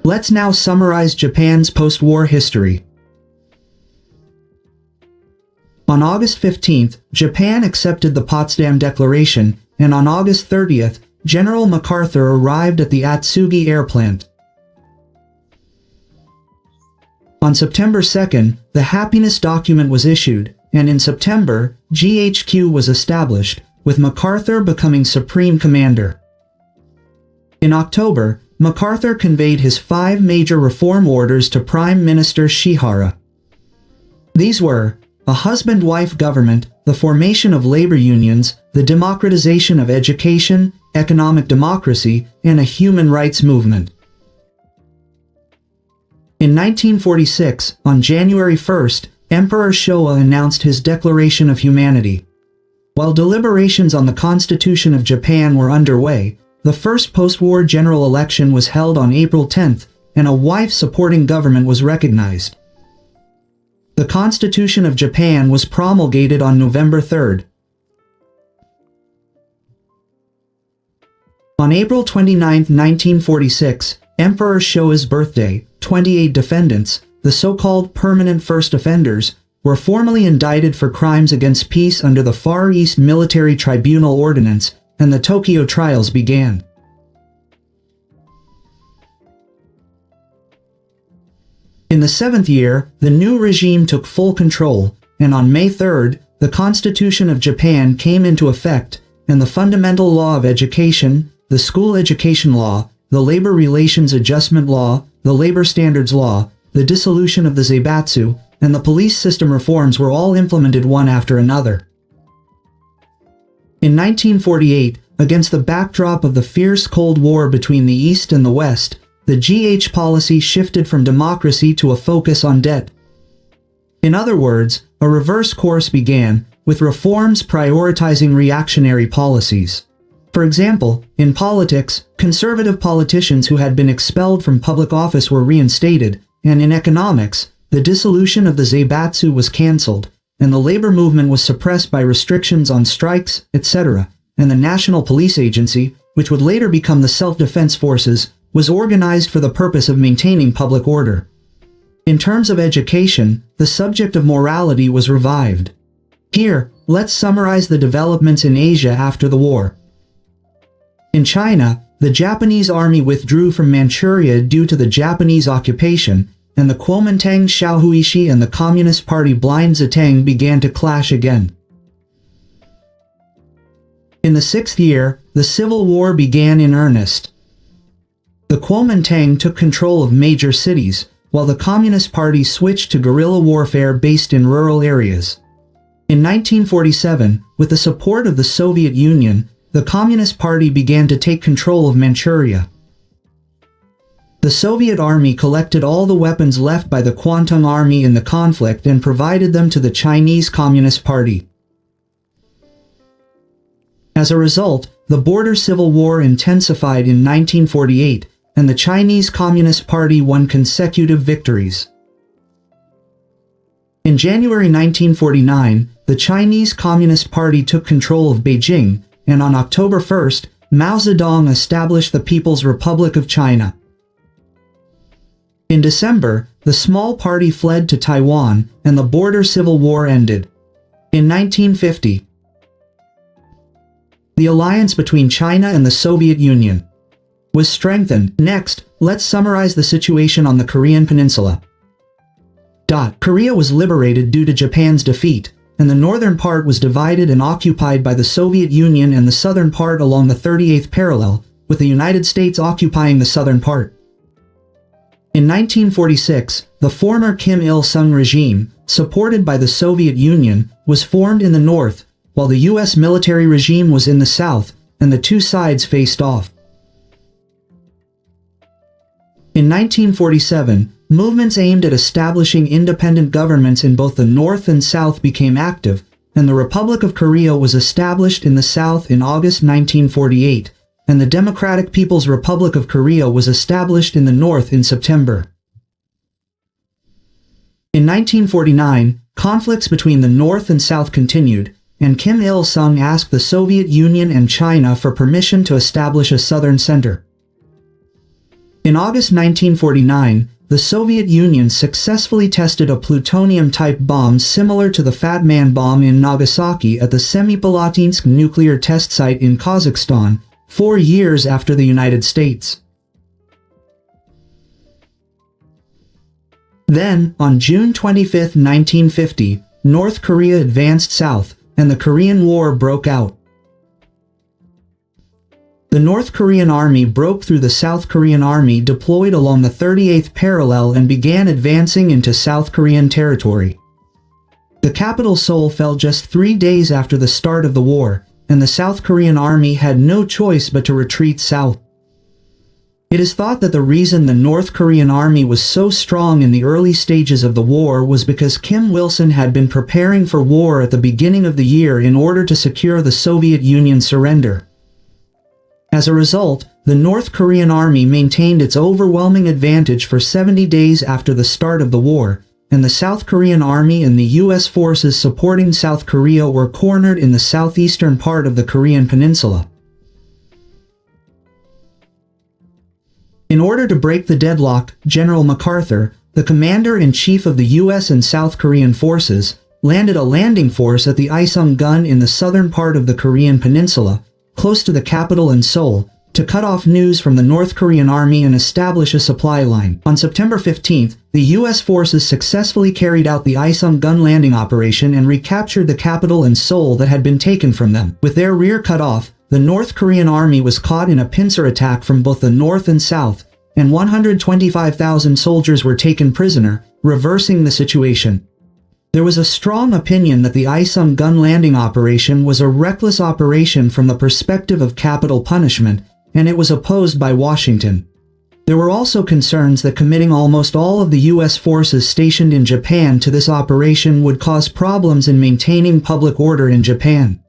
Let's now summarize Japan's post-war history. On August 15th, Japan accepted the Potsdam Declaration, and on August 30th, General MacArthur arrived at the Atsugi air plant. On September 2nd, the Happiness Document was issued, and in September, GHQ was established, with MacArthur becoming Supreme Commander. In October, MacArthur conveyed his 5 major reform orders to Prime Minister Shihara. These were a husband-wife government, the formation of labor unions, the democratization of education, economic democracy, and a human rights movement. In 1946, on January 1st, Emperor Showa announced his Declaration of Humanity. While deliberations on the Constitution of Japan were underway, the first post-war general election was held on April 10th, and a wife-supporting government was recognized. The Constitution of Japan was promulgated on November 3rd. On April 29, 1946, Emperor Showa's birthday, 28 defendants, the so-called permanent first offenders, were formally indicted for crimes against peace under the Far East Military Tribunal Ordinance, and the Tokyo trials began. In the 7th year, the new regime took full control, and on May 3rd, the Constitution of Japan came into effect, and the Fundamental Law of Education, the School Education Law, the Labor Relations Adjustment Law, the Labor Standards Law, the dissolution of the Zaibatsu, and the police system reforms were all implemented one after another. In 1948, against the backdrop of the fierce Cold War between the East and the West, the GH policy shifted from democracy to a focus on debt. In other words, a reverse course began, with reforms prioritizing reactionary policies. For example, in politics, conservative politicians who had been expelled from public office were reinstated, and in economics, the dissolution of the Zaibatsu was cancelled, and the labor movement was suppressed by restrictions on strikes, etc., and the National Police Agency, which would later become the Self-Defense Forces, was organized for the purpose of maintaining public order. In terms of education, the subject of morality was revived. Here, let's summarize the developments in Asia after the war. In China, the Japanese army withdrew from Manchuria due to the Japanese occupation, and the Kuomintang Xiaohuishi and the Communist Party Blind Ziteng began to clash again. In the 6th year, the Civil War began in earnest. The Kuomintang took control of major cities, while the Communist Party switched to guerrilla warfare based in rural areas. In 1947, with the support of the Soviet Union, the Communist Party began to take control of Manchuria. The Soviet Army collected all the weapons left by the Kwantung Army in the conflict and provided them to the Chinese Communist Party. As a result, the border civil war intensified in 1948, and the Chinese Communist Party won consecutive victories. In January 1949, the Chinese Communist Party took control of Beijing, and on October 1st, Mao Zedong established the People's Republic of China. In December, the small party fled to Taiwan, and the border civil war ended. In 1950, the alliance between China and the Soviet Union was strengthened. Next, let's summarize the situation on the Korean Peninsula. Korea was liberated due to Japan's defeat, and the northern part was divided and occupied by the Soviet Union and the southern part along the 38th parallel, with the United States occupying the southern part. In 1946, the former Kim Il-sung regime, supported by the Soviet Union, was formed in the north, while the U.S. military regime was in the south, and the two sides faced off. In 1947, movements aimed at establishing independent governments in both the North and South became active, and the Republic of Korea was established in the South in August 1948, and the Democratic People's Republic of Korea was established in the North in September. In 1949, conflicts between the North and South continued, and Kim Il-sung asked the Soviet Union and China for permission to establish a southern center. In August 1949, the Soviet Union successfully tested a plutonium-type bomb similar to the Fat Man bomb in Nagasaki at the Semipalatinsk nuclear test site in Kazakhstan, 4 years after the United States. Then, on June 25, 1950, North Korea advanced south, and the Korean War broke out. The North Korean army broke through the South Korean army deployed along the 38th parallel and began advancing into South Korean territory. The capital Seoul fell just 3 days after the start of the war, and the South Korean army had no choice but to retreat south. It is thought that the reason the North Korean army was so strong in the early stages of the war was because Kim Wilson had been preparing for war at the beginning of the year in order to secure the Soviet Union's surrender. As a result, the North Korean army maintained its overwhelming advantage for 70 days after the start of the war, and the South Korean army and the U.S. forces supporting South Korea were cornered in the southeastern part of the Korean peninsula. In order to break the deadlock, General MacArthur, the commander-in-chief of the U.S. and South Korean forces, landed a landing force at the Iseong-gun in the southern part of the Korean peninsula, close to the capital in Seoul, to cut off news from the North Korean army and establish a supply line. On September 15th, the U.S. forces successfully carried out the Iseong-gun landing operation and recaptured the capital in Seoul that had been taken from them. With their rear cut off, the North Korean army was caught in a pincer attack from both the north and south, and 125,000 soldiers were taken prisoner, reversing the situation. There was a strong opinion that the Iseong-gun landing operation was a reckless operation from the perspective of capital punishment, and it was opposed by Washington. There were also concerns that committing almost all of the U.S. forces stationed in Japan to this operation would cause problems in maintaining public order in Japan.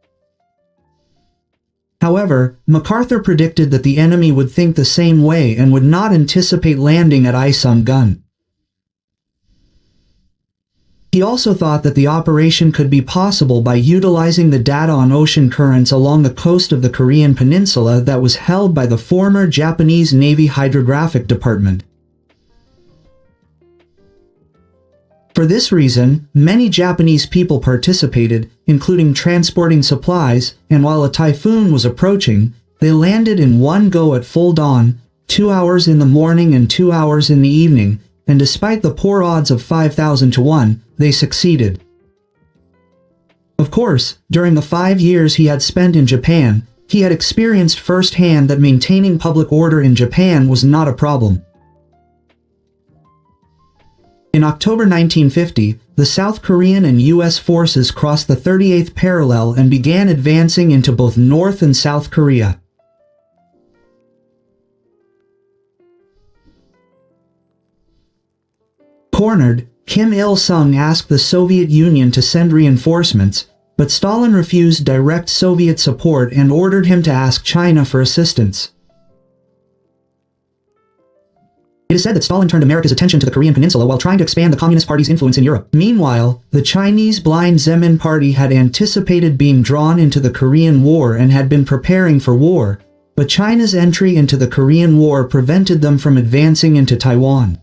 However, MacArthur predicted that the enemy would think the same way and would not anticipate landing at Iseong-gun. He also thought that the operation could be possible by utilizing the data on ocean currents along the coast of the Korean peninsula that was held by the former Japanese Navy Hydrographic Department. For this reason, many Japanese people participated, including transporting supplies, and while a typhoon was approaching, they landed in one go at full dawn, 2 hours in the morning and 2 hours in the evening, and despite the poor odds of 5,000 to 1, they succeeded. Of course, during the 5 years he had spent in Japan, he had experienced firsthand that maintaining public order in Japan was not a problem. In October 1950, the South Korean and U.S. forces crossed the 38th parallel and began advancing into both North and South Korea. Cornered, Kim Il-sung asked the Soviet Union to send reinforcements, but Stalin refused direct Soviet support and ordered him to ask China for assistance. It is said that Stalin turned America's attention to the Korean peninsula while trying to expand the Communist Party's influence in Europe. Meanwhile, the Chinese Blind Zemin Party had anticipated being drawn into the Korean War and had been preparing for war, but China's entry into the Korean War prevented them from advancing into Taiwan.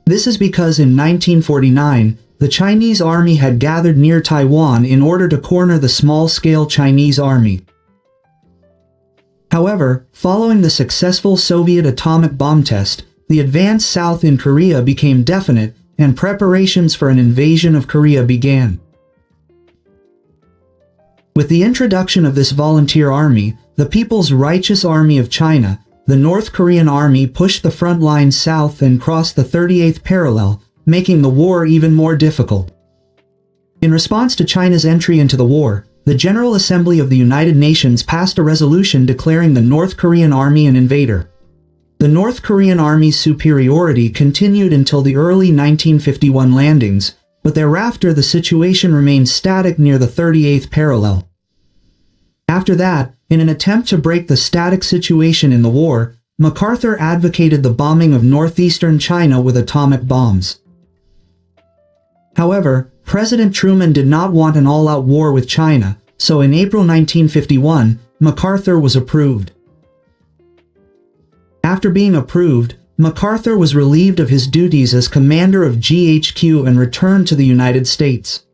This is because in 1949, the Chinese army had gathered near Taiwan in order to corner the small-scale Chinese army. However, following the successful Soviet atomic bomb test, the advance south in Korea became definite, and preparations for an invasion of Korea began. With the introduction of this volunteer army, the People's Righteous Army of China, the North Korean army pushed the front line south and crossed the 38th parallel, making the war even more difficult. In response to China's entry into the war, the General Assembly of the United Nations passed a resolution declaring the North Korean army an invader. The North Korean army's superiority continued until the early 1951 landings, but thereafter the situation remained static near the 38th parallel. After that, in an attempt to break the static situation in the war, MacArthur advocated the bombing of northeastern China with atomic bombs. However, President Truman did not want an all-out war with China, so in April 1951, MacArthur was approved. After being approved, MacArthur was relieved of his duties as commander of GHQ and returned to the United States.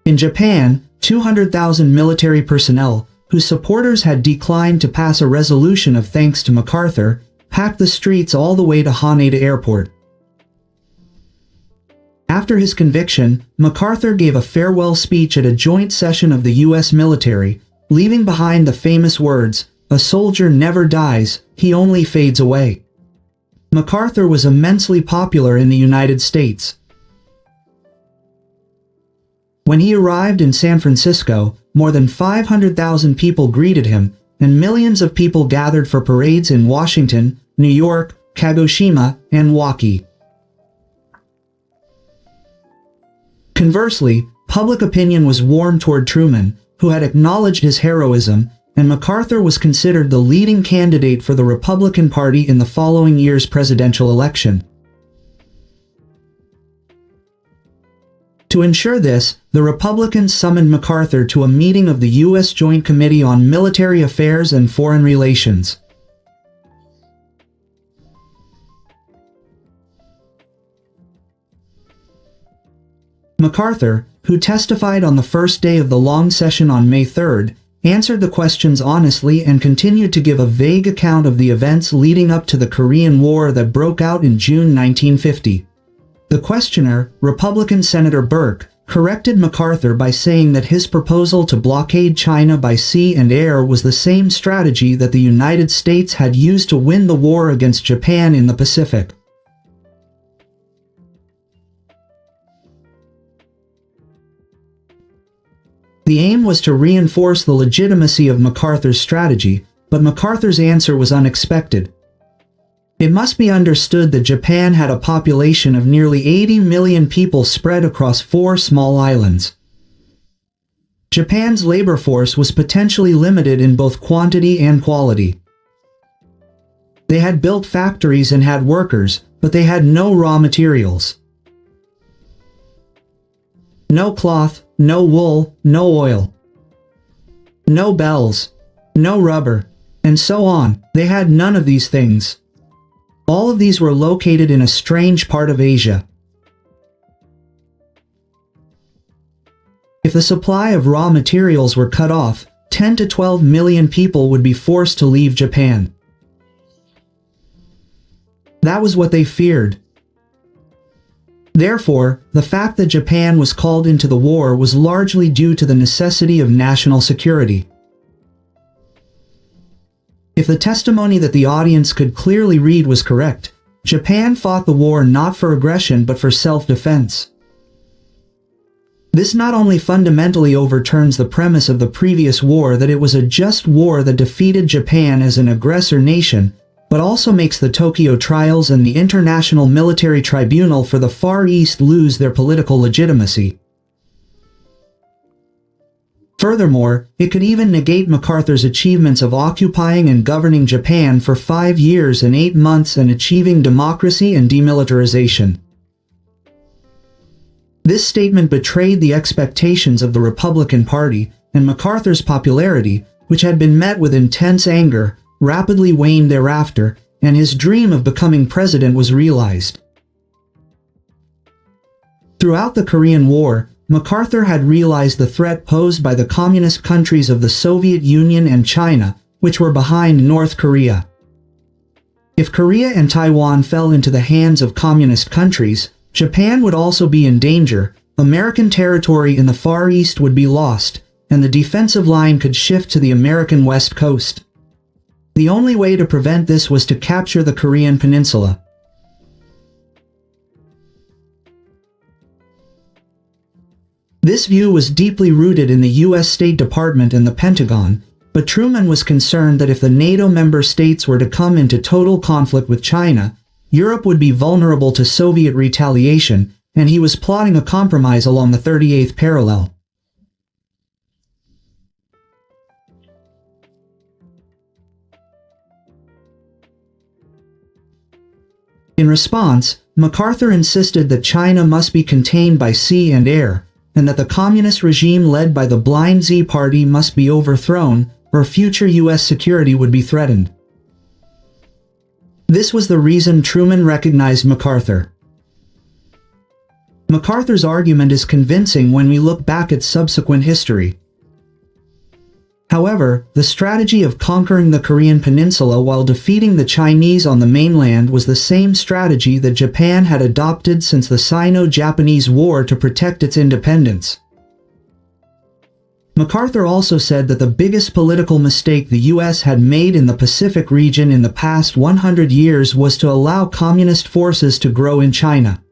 In Japan, 200,000 military personnel, whose supporters had declined to pass a resolution of thanks to MacArthur, packed the streets all the way to Haneda Airport. After his conviction, MacArthur gave a farewell speech at a joint session of the U.S. military, leaving behind the famous words, "A soldier never dies, he only fades away." MacArthur was immensely popular in the United States. When he arrived in San Francisco, more than 500,000 people greeted him, and millions of people gathered for parades in Washington, New York, Kagoshima, and Waki. Conversely, public opinion was warm toward Truman, who had acknowledged his heroism, and MacArthur was considered the leading candidate for the Republican Party in the following year's presidential election. To ensure this, the Republicans summoned MacArthur to a meeting of the U.S. Joint Committee on Military Affairs and Foreign Relations. MacArthur, who testified on the first day of the long session on May 3rd, answered the questions honestly and continued to give a vague account of the events leading up to the Korean War that broke out in June 1950. The questioner, Republican Senator Burke, corrected MacArthur by saying that his proposal to blockade China by sea and air was the same strategy that the United States had used to win the war against Japan in the Pacific. The aim was to reinforce the legitimacy of MacArthur's strategy, but MacArthur's answer was unexpected. It must be understood that Japan had a population of nearly 80 million people spread across 4 small islands. Japan's labor force was potentially limited in both quantity and quality. They had built factories and had workers, but they had no raw materials. No cloth, no wool, no oil. No bells, no rubber, and so on. They had none of these things. All of these were located in a strange part of Asia. If the supply of raw materials were cut off, 10 to 12 million people would be forced to leave Japan. That was what they feared. Therefore, the fact that Japan was called into the war was largely due to the necessity of national security. If the testimony that the audience could clearly read was correct, Japan fought the war not for aggression but for self-defense. This not only fundamentally overturns the premise of the previous war that it was a just war that defeated Japan as an aggressor nation, but also makes the Tokyo trials and the International Military Tribunal for the Far East lose their political legitimacy. Furthermore, it could even negate MacArthur's achievements of occupying and governing Japan for 5 years and 8 months and achieving democracy and demilitarization. This statement betrayed the expectations of the Republican Party, and MacArthur's popularity, which had been met with intense anger, rapidly waned thereafter, and his dream of becoming president was realized. Throughout the Korean War, MacArthur had realized the threat posed by the communist countries of the Soviet Union and China, which were behind North Korea. If Korea and Taiwan fell into the hands of communist countries, Japan would also be in danger, American territory in the Far East would be lost, and the defensive line could shift to the American West Coast. The only way to prevent this was to capture the Korean peninsula. This view was deeply rooted in the U.S. State Department and the Pentagon, but Truman was concerned that if the NATO member states were to come into total conflict with China, Europe would be vulnerable to Soviet retaliation, and he was plotting a compromise along the 38th parallel. In response, MacArthur insisted that China must be contained by sea and air, and that the communist regime led by the Blind Z Party must be overthrown, or future U.S. security would be threatened. This was the reason Truman recognized MacArthur. MacArthur's argument is convincing when we look back at subsequent history. However, the strategy of conquering the Korean peninsula while defeating the Chinese on the mainland was the same strategy that Japan had adopted since the Sino-Japanese War to protect its independence. MacArthur also said that the biggest political mistake the US had made in the Pacific region in the past 100 years was to allow communist forces to grow in China.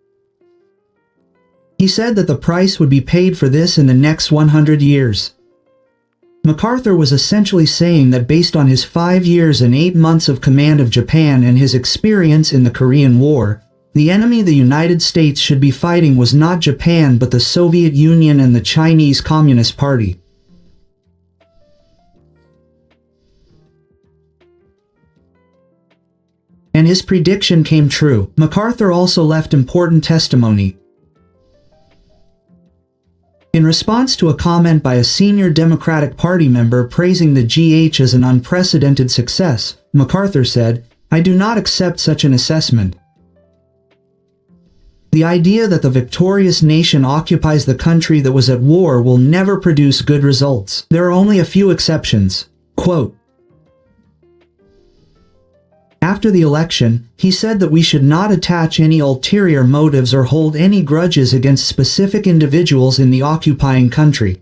He said that the price would be paid for this in the next 100 years. MacArthur was essentially saying that based on his 5 years and 8 months of command of Japan and his experience in the Korean War, the enemy the United States should be fighting was not Japan but the Soviet Union and the Chinese Communist Party. And his prediction came true. MacArthur also left important testimony. In response to a comment by a senior Democratic Party member praising the GH as an unprecedented success, MacArthur said, "I do not accept such an assessment. The idea that the victorious nation occupies the country that was at war will never produce good results. There are only a few exceptions." Quote. After the election, he said that we should not attach any ulterior motives or hold any grudges against specific individuals in the occupying country.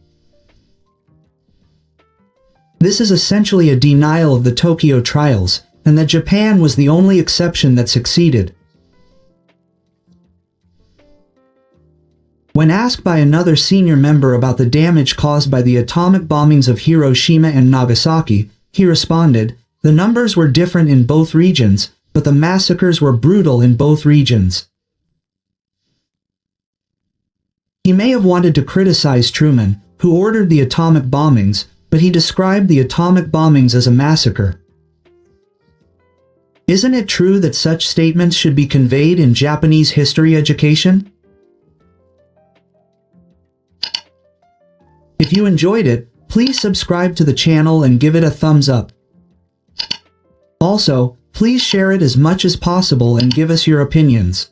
This is essentially a denial of the Tokyo trials, and that Japan was the only exception that succeeded. When asked by another senior member about the damage caused by the atomic bombings of Hiroshima and Nagasaki, he responded, "The numbers were different in both regions, but the massacres were brutal in both regions." He may have wanted to criticize Truman, who ordered the atomic bombings, but he described the atomic bombings as a massacre. Isn't it true that such statements should be conveyed in Japanese history education? If you enjoyed it, please subscribe to the channel and give it a thumbs up. Also, please share it as much as possible and give us your opinions.